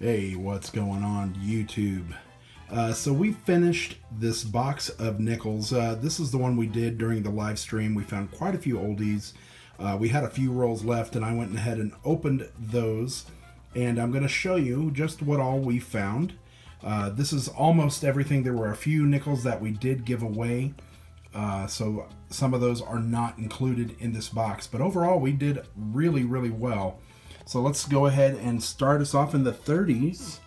Hey, what's going on YouTube? So we finished this box of nickels. This is the one we did during the live stream. We found quite a few oldies. We had a few rolls left and I went ahead and opened those. And I'm going to show you just what all we found. This is almost everything. There were a few nickels that we did give away. So some of those are not included in this box. But overall, we did really, really well. So let's go ahead and start us off in the 30s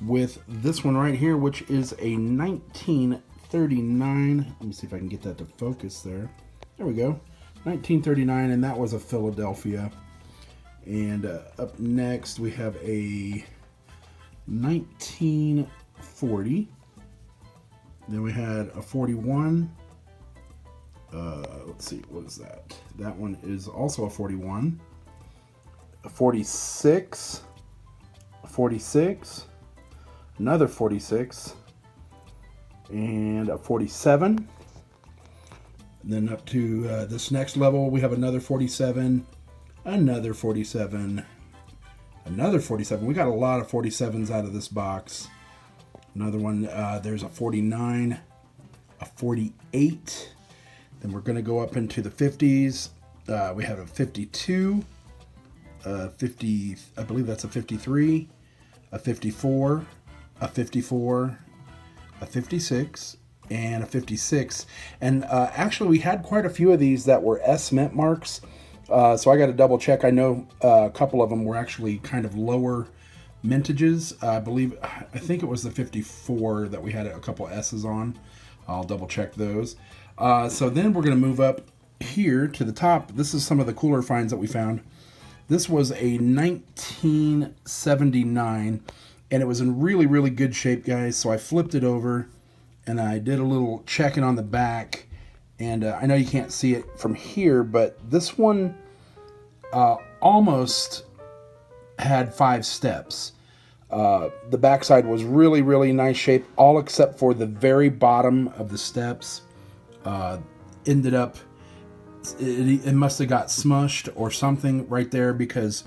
with this one right here, which is a 1939. Let me see if I can get that to focus there. There we go. 1939, and that was a Philadelphia. And up next, we have a 1940. Then we had a 41. Let's see, what is that? That one is also a 41. A 46, a 46, another 46, and a 47. And then up to this next level, we have another 47, another 47, another 47. We got a lot of 47s out of this box. Another one, there's a 49, a 48. Then we're going to go up into the 50s. We have a 52. 50, I believe that's a 53, a 54, a 54, a 56, and a 56. And actually, we had quite a few of these that were S mint marks. So I got to double check. I know a couple of them were actually kind of lower mintages. I think it was the 54 that we had a couple S's on. I'll double check those. So then we're going to move up here to the top. This is some of the cooler finds that we found. This was a 1979, and it was in really, really good shape, guys. So I flipped it over, and I did a little checking on the back. And I know you can't see it from here, but this one almost had 5 steps. The backside was really, really nice shape, all except for the very bottom of the steps. Ended up... It must have got smushed or something right there, because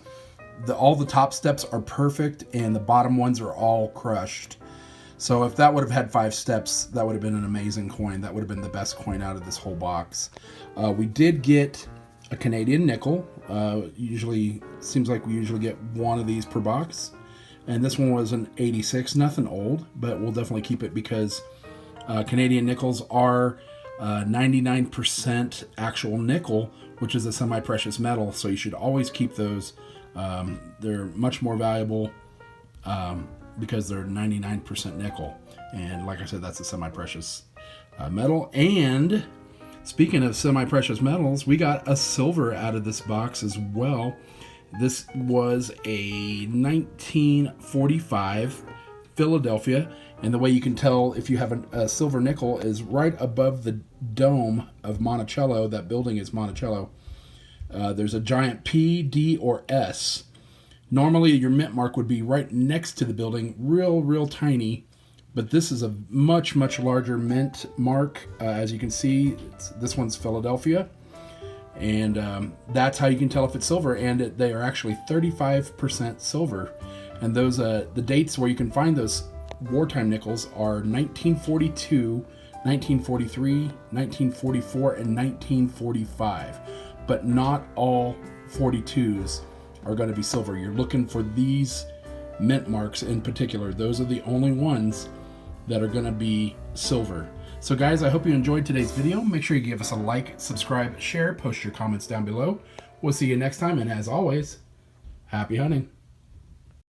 all the top steps are perfect and the bottom ones are all crushed. So if that would have had 5 steps, that would have been an amazing coin. That would have been the best coin out of this whole box. We did get a Canadian nickel. Usually seems like we usually get one of these per box, and this one was an 86. Nothing old, but we'll definitely keep it because Canadian nickels are 99% actual nickel, which is a semi-precious metal, so you should always keep those. They're much more valuable because they're 99% nickel, and like I said, that's a semi-precious metal. And speaking of semi-precious metals, we got a silver out of this box as well. This was a 1945 Philadelphia, and the way you can tell if you have a silver nickel is right above the dome of Monticello. That building is Monticello. There's a giant P, D, or S. Normally your mint mark would be right next to the building, real tiny, but this is a much larger mint mark. As you can see, this one's Philadelphia, and that's how you can tell if it's silver. And they are actually 35% silver. And those the dates where you can find those wartime nickels are 1942, 1943, 1944, and 1945. But not all 42s are going to be silver. You're looking for these mint marks in particular. Those are the only ones that are going to be silver. So guys, I hope you enjoyed today's video. Make sure you give us a like, subscribe, share, post your comments down below. We'll see you next time, and as always, happy hunting.